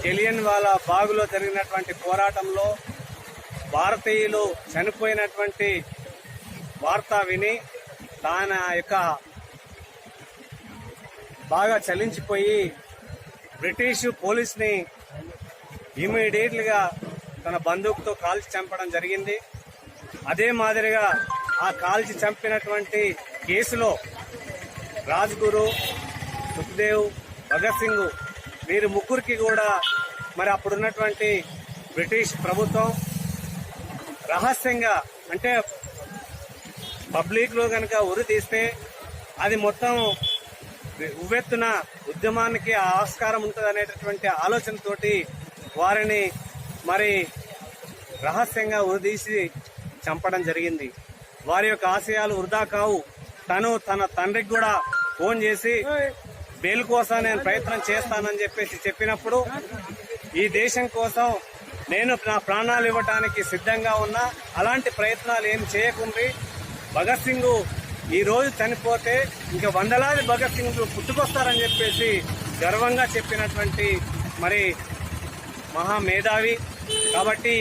జలియన్ వాలా బాగులో జరిగినటువంటి పోరాటంలో భారతీయులు చనిపోయినటువంటి వార్త విని తన యొక్క బాగా చలించిపోయి బ్రిటిష్ పోలీస్ని ఇమీడియట్లీగా తన బందూకుతో కాల్చి చంపడం జరిగింది. అదే మాదిరిగా ఆ కాల్చి చంపినటువంటి కేసులో రాజ్గురు, సుఖ్దేవ్, భగత్ సింగ్ వీరి ముగ్గురికి కూడా మరి అప్పుడున్నటువంటి బ్రిటిష్ ప్రభుత్వం రహస్యంగా, అంటే పబ్లిక్లో కనుక ఉరి తీస్తే అది మొత్తం ఉవ్వెత్తున ఉద్యమానికి ఆస్కారం ఉంటుంది అనేటటువంటి ఆలోచనతోటి వారిని మరి రహస్యంగా ఉరిదీసి చంపడం జరిగింది. వారి యొక్క ఆశయాలు వృధా కావు. తన తండ్రికి కూడా ఫోన్ చేసి బెయిల్ కోసం నేను ప్రయత్నం చేస్తానని చెప్పినప్పుడు ఈ దేశం కోసం నేను నా ప్రాణాలు ఇవ్వడానికి సిద్ధంగా ఉన్నా, అలాంటి ప్రయత్నాలు ఏం చేయకుండ్రి, భగత్ సింగ్ ఈ రోజు చనిపోతే ఇంకా వందలాది భగత్ సింగ్ పుట్టుకొస్తారని చెప్పేసి గర్వంగా చెప్పినటువంటి మరి మహామేధావి. కాబట్టి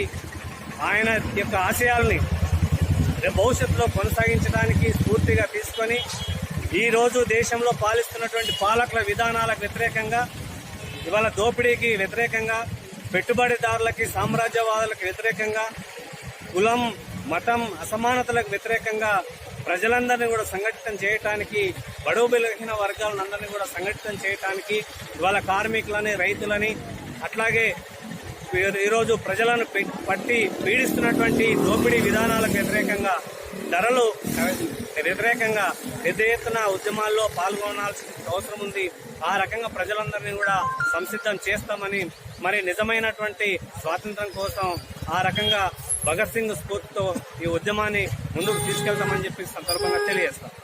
ఆయన యొక్క ఆశయాల్ని భవిష్యత్తులో కొనసాగించడానికి స్ఫూర్తిగా తీసుకొని ఈ రోజు దేశంలో పాలిస్తున్నటువంటి పాలకుల విధానాలకు వ్యతిరేకంగా, ఇవాళ దోపిడీకి వ్యతిరేకంగా, పెట్టుబడిదారులకి, సామ్రాజ్యవాదులకు వ్యతిరేకంగా, కులం మతం అసమానతలకు వ్యతిరేకంగా ప్రజలందరినీ కూడా సంఘటితం చేయటానికి, బడుగు బలహీన వర్గాలందరినీ కూడా సంఘటితం చేయటానికి, ఇవాళ కార్మికులని, రైతులని, అట్లాగే ఈరోజు ప్రజలను పట్టి పీడిస్తున్నటువంటి దోపిడీ విధానాలకు వ్యతిరేకంగా, ధరలు వ్యతిరేకంగా పెద్ద ఎత్తున ఉద్యమాల్లో పాల్గొనాల్సిన అవసరం ఉంది. ఆ రకంగా ప్రజలందరినీ కూడా సంసిద్ధం చేస్తామని, మరి నిజమైనటువంటి స్వాతంత్రం కోసం ఆ రకంగా భగత్ సింగ్ స్ఫూర్తితో ఈ ఉద్యమాన్ని ముందుకు తీసుకెళ్తామని చెప్పి సందర్భంగా తెలియజేస్తాం.